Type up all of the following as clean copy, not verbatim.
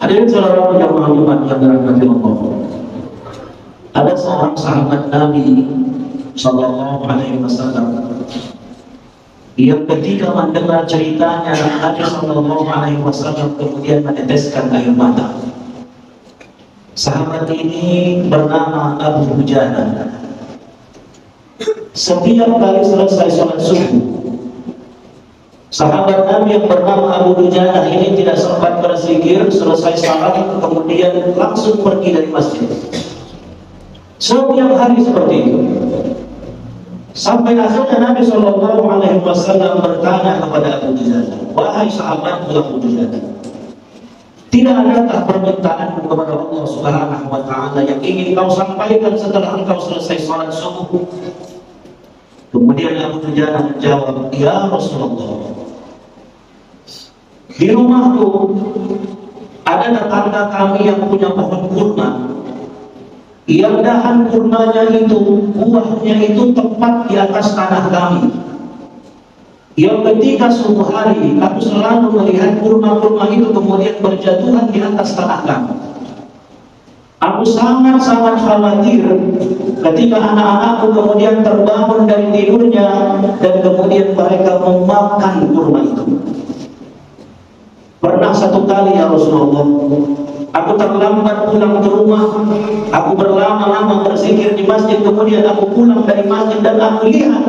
Hadirin saudara jamaah Jumat yang dirahmati Allah. Ada seorang sahabat Nabi Sallallahu Alaihi Wasallam yang ketika mendengar ceritanya Nabi Sallallahu Alaihi Wasallam kemudian meneteskan air mata. Sahabat ini bernama Abu Dujana. Setiap kali selesai sholat subuh, sahabat Nabi yang bernama Abu Dujana ini tidak sempat berzikir. Selesai salat kemudian langsung pergi dari masjid. Setiap hari seperti itu. Sampai akhirnya Nabi Shallallahu Alaihi Wasallam bertanya kepada Abu Dujana, wahai sahabat Abu Dujana, tidak adakah permintaan kepada Allah Subhanahu Wa Taala yang ingin kau sampaikan setelah engkau selesai sholat subuh? Kemudian Abu Dujana menjawab, ya Rasulullah, di rumahku ada tetangga kami yang punya pohon kurma, yang dahan kurmanya itu, buahnya itu tepat di atas tanah kami. Yang ketika subuh hari, aku selalu melihat kurma-kurma itu kemudian berjatuhan di atas tanah kami. Aku sangat-sangat khawatir ketika anak-anakku kemudian terbangun dari tidurnya dan kemudian mereka memakan kurma itu. Pernah satu kali ya Rasulullah, aku terlambat pulang ke rumah, aku berlama-lama berzikir di masjid, kemudian aku pulang dari masjid dan aku lihat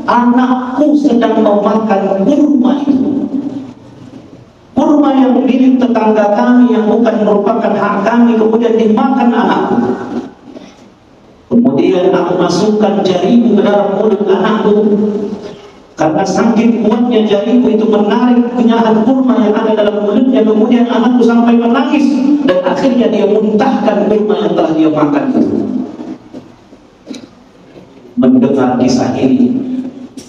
anakku sedang memakan kurma itu. Kurma yang milik tetangga kami yang bukan merupakan hak kami kemudian dimakan anakku. Kemudian aku masukkan jariku ke dalam mulut anakku. Karena saking kuatnya jariku itu menarik kenyahan kurma yang ada dalam mulutnya, kemudian anakku sampai menangis dan akhirnya dia muntahkan kurma yang telah dia makan itu. Mendengar kisah ini,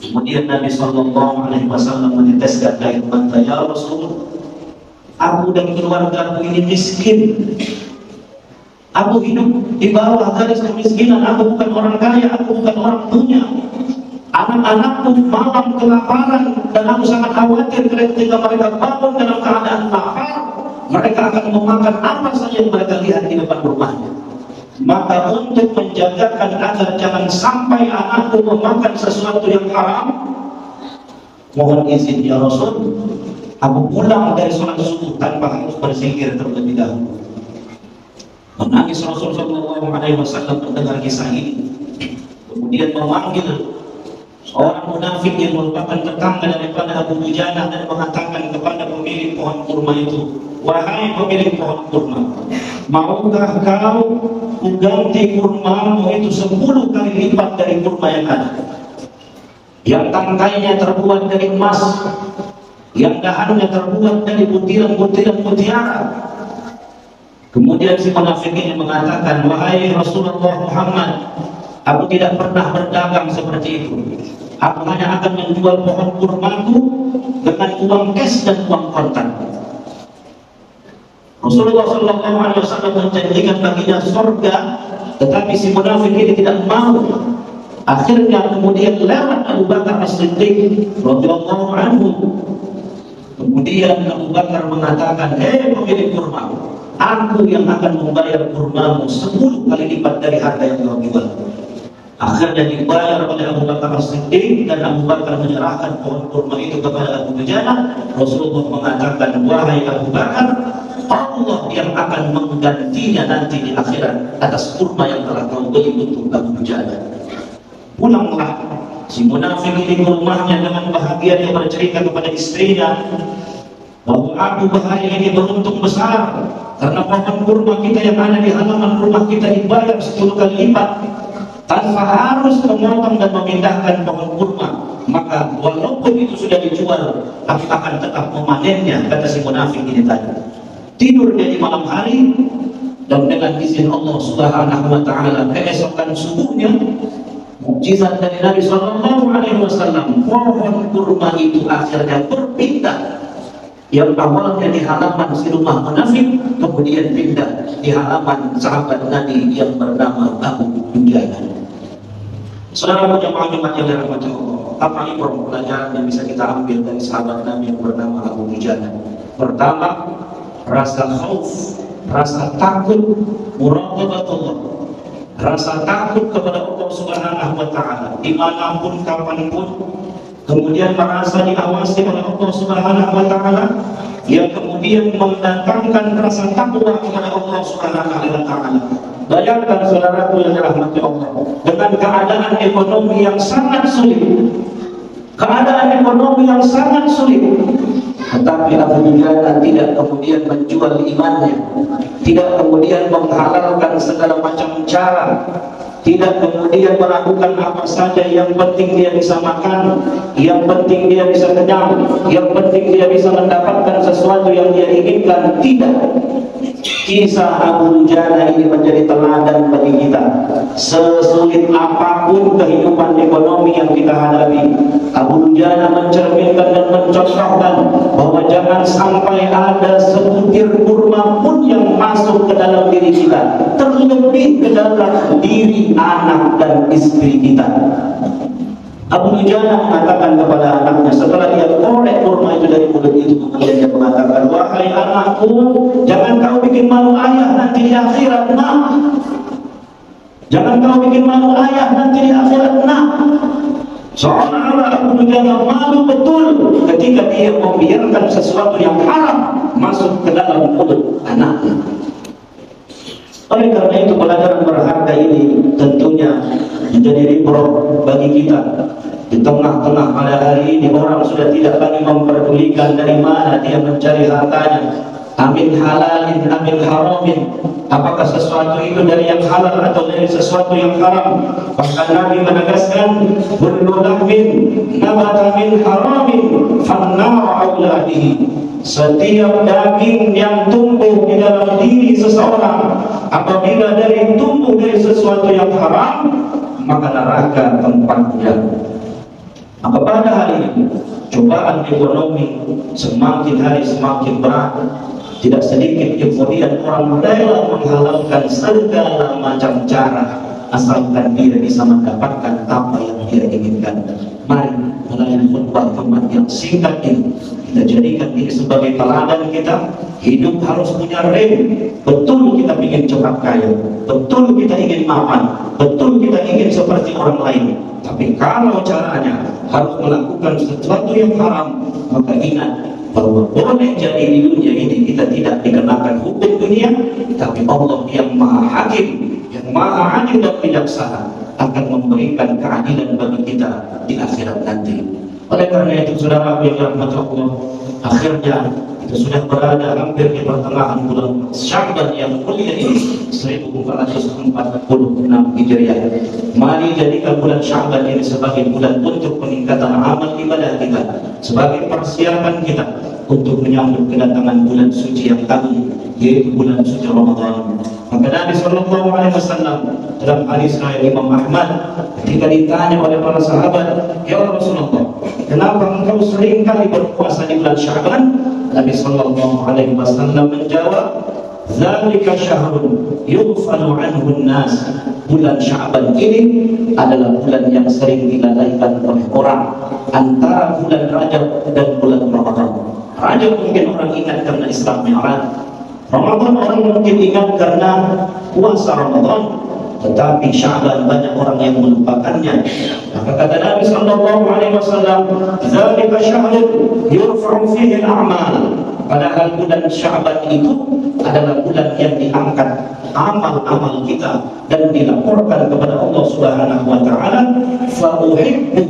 kemudian Nabi Sallallahu Alaihi Wasallam meneteskan air mata, ya Rasul, aku dan keluarga aku ini miskin. Aku hidup di bawah garis kemiskinan. Aku bukan orang kaya, aku bukan orang punya. Anak-anakku malam kelaparan dan aku sangat khawatir ketika mereka bangun dalam keadaan lapar, mereka akan memakan apa saja yang mereka lihat di depan rumahnya. Maka untuk menjagakan agar jangan sampai anakku memakan sesuatu yang haram, mohon izin ya Rasul, aku pulang dari sholat subuh tanpa harus berzikir terlebih dahulu. Menangis Rasul Sallallahu Alaihi Wasallam mendengar kisah ini, kemudian memanggil seorang munafik yang merupakan tetangga daripada Abu Dujana dan mengatakan kepada pemilik pohon kurma itu, wahai pemilik pohon kurma, maukah kau mengganti kurmamu itu 10 kali lipat dari kurma yang ada, yang tangkainya terbuat dari emas, yang dahannya terbuat dari butiran-butiran mutiara. Kemudian si munafik ini mengatakan, wahai Rasulullah Muhammad, aku tidak pernah berdagang seperti itu. Aku hanya akan menjual pohon kurmaku dengan uang cash dan uang kontan. Rasulullah Sallallahu Alaihi Wasallam menjanjikan baginya surga, tetapi si munafik ini tidak mau. Akhirnya kemudian lewat Abu Bakar As-Siddiq radhiyallahu anhu. Kemudian Abu Bakar mengatakan, hei pemilik kurma, aku yang akan membayar kurmamu 10 kali lipat dari harga yang kau jual. Akhirnya dibayar oleh Abu Bakar As-Siddiq dan Abu Bakar menyerahkan pohon kurma itu kepada Abu Dujana. Rasulullah mengatakan, wahai Abu Bakar, Allah yang akan menggantinya nanti di akhirat atas kurma yang telah kau beli untuk Abu Dujana. Pulanglah si munafik ini ke rumahnya dengan bahagia, dia bercerita kepada istrinya bahwa aku bahaya ini beruntung besar karena pohon kurma kita yang ada di halaman rumah kita dibayar 10 kali lipat tanpa harus memotong dan memindahkan pohon kurma. Maka walaupun itu sudah dijual, aku akan tetap memanennya, kata si munafik ini tadi. Tidur dia di malam hari dan dengan izin Allah Subhanahu Wa Taala keesokan subuhnya, mukjizat dari Nabi Sallallahu Alaihi Wasallam, pohon kurma itu akhirnya berpindah. Yang awalnya di halaman si rumah munafik, kemudian pindah di halaman sahabat Nabi yang bernama Abu Dujana. Saudara jemaah Jumat yang dirahmati Allah, apa ibrah pelajaran yang bisa kita ambil dari sahabat Nabi yang bernama Abu Dujana? Pertama, rasa khauf, rasa takut, muraqabatullah, rasa takut kepada Allah Subhanahu wa taala dimanapun kapanpun, kemudian merasa diawasi oleh Allah Subhanahu wa taala, yang kemudian mendatangkan rasa takwa kepada Allah Subhanahu wa taala. Bayangkan saudaraku yang dirahmati Allah, dengan keadaan ekonomi yang sangat sulit, keadaan ekonomi yang sangat sulit, tetapi Abu Dujana tidak kemudian menjual imannya, tidak kemudian menghalalkan segala macam cara, tidak kemudian melakukan apa saja, yang penting dia bisa makan, yang penting dia bisa kenyang, yang penting dia bisa mendapatkan sesuatu yang dia inginkan. Tidak. Kisah Abu Dujana ini menjadi teladan bagi kita. Sesulit apapun kehidupan ekonomi yang kita hadapi, Abu Dujana mencerminkan dan mencontohkan bahwa jangan sampai ada sebutir kurma pun yang masuk ke dalam diri kita, terlebih ke dalam diri anak dan istri kita. Abu Dujana mengatakan kepada anaknya setelah dia korek kurma itu dari mulut itu, kemudian dia mengatakan, wahai anakku, jangan kau bikin malu ayah nanti di akhirat, nak. Jangan kau bikin malu ayah nanti di akhirat, nak. Seolah-olah Abu Dujana malu betul ketika dia membiarkan sesuatu yang haram masuk ke dalam mulut anaknya. Oleh karena itu, pelajaran berharga ini tentunya menjadi ibrah bagi kita. Di tengah-tengah pada hari ini orang sudah tidak lagi memperdulikan dari mana dia mencari hartanya, amin halalin, amin haramin, apakah sesuatu itu dari yang halal atau dari sesuatu yang haram. Bahkan Nabi menegaskan, kullu lahmin nabata min haramin fannar auladihi. Setiap daging yang tumbuh di dalam diri seseorang apabila tumbuh dari sesuatu yang haram, maka neraka tempatnya. Maka pada hari ini cobaan ekonomi semakin hari semakin berat. Tidak sedikit kemudian orang rela menghalalkan segala macam cara asalkan dia bisa mendapatkan apa yang dia inginkan. Mari melalui khutbah Jumat yang singkat ini kita jadikan ini sebagai teladan kita. Hidup harus punya rem. Betul kita ingin cepat kaya, betul kita ingin mapan, betul kita ingin seperti orang lain. Tapi kalau caranya harus melakukan sesuatu yang haram, maka ingat bahwa boleh jadi di dunia ini kita tidak dikenakan hukum dunia, tapi Allah yang maha hakim, yang maha adil dan bijaksana akan memberikan keadilan bagi kita di akhirat nanti. Oleh karena itu, saudara yang dirahmati Allah, akhirnya kita sudah berada hampir di pertengahan bulan Sya'ban yang mulia ini, 1446 Hijriah. Mari jadikan bulan Sya'ban ini sebagai bulan untuk peningkatan amal ibadah kita, sebagai persiapan kita untuk menyambut kedatangan bulan suci yang agung, yaitu bulan suci Ramadan. Maka Nabi Sallallahu Alaihi Wasallam dalam hadis riwayat Imam Ahmad, ketika ditanya oleh para sahabat, ya Rasulullah, kenapa engkau sering kali berpuasa di bulan Sya'ban? Nabi Sallallahu Alaihi Wasallam menjawab, zalika syahrun yughfalu anhu an-nas. Bulan Sya'ban ini adalah bulan yang sering dilalaikan oleh orang antara bulan Rajab dan bulan Ramadan. Rajab mungkin orang ingat karena Isra Mi'raj, Ramadan orang mungkin ingat karena puasa Ramadan, tetapi Sya'ban banyak orang yang melupakannya. Maka kata Nabi Sallallahu Alaihi Wasallam, zalika syahrun yurfa'u fihi al-a'mal. Padahal bulan Sya'ban itu adalah bulan yang diangkat amal-amal kita dan dilaporkan kepada Allah Subhanahu wa taala. Fa uhibbu,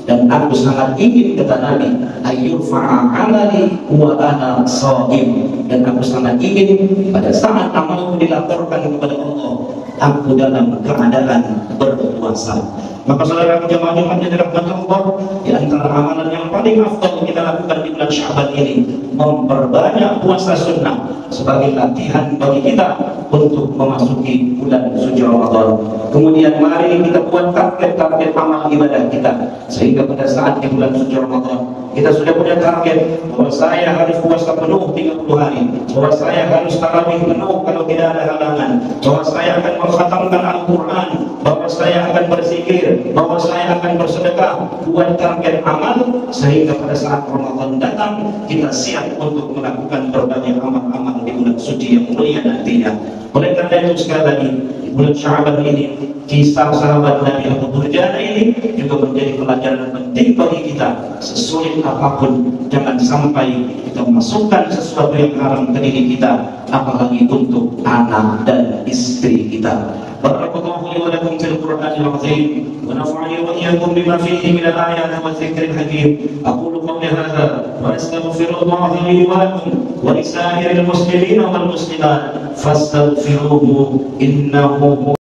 dan aku sangat ingin, kata Nabi, ayyurfa'a amali wa ana sha'im, dan aku sangat ingin pada saat amalku dilaporkan kepada Allah, aku dalam keadaan berpuasa. Maka saudara jemaah Jumat yang dirahmati Allah, di antara amalan yang paling afdal kita lakukan di bulan Sya'ban ini, memperbanyak puasa sunnah sebagai latihan bagi kita untuk memasuki bulan suci Ramadan. Kemudian mari kita buat target-target amal ibadah kita, sehingga pada saat di bulan suci Ramadan kita sudah punya target bahwa saya harus puasa penuh 30 hari, bahwa saya harus tarawih penuh kalau tidak ada halangan, bahwa saya akan mengkhatamkan Al-Quran, bahwa saya akan berzikir, bahwa saya akan bersedekah. Buat target amal sehingga pada saat Ramadan datang kita siap siap untuk melakukan berbagai amal-amal di bulan suci yang mulia nantinya. Oleh karena itu sekali lagi di bulan Sya'ban ini kisah sahabat Nabi Abu Durjana ini juga menjadi pelajaran penting bagi kita. Sesulit apapun jangan sampai kita memasukkan sesuatu yang haram ke diri kita, apalagi untuk anak dan istri kita. Barakallahu li wa lakum fil Qur'anil azim wa nafa'ani wa iyyakum bima fihi min al-ayati wa dzikril hakim. Aqulu qawli hadza wa astaghfirullaha li wa lakum wa li sa'iril muslimina wal muslimat fastaghfiruhu innahu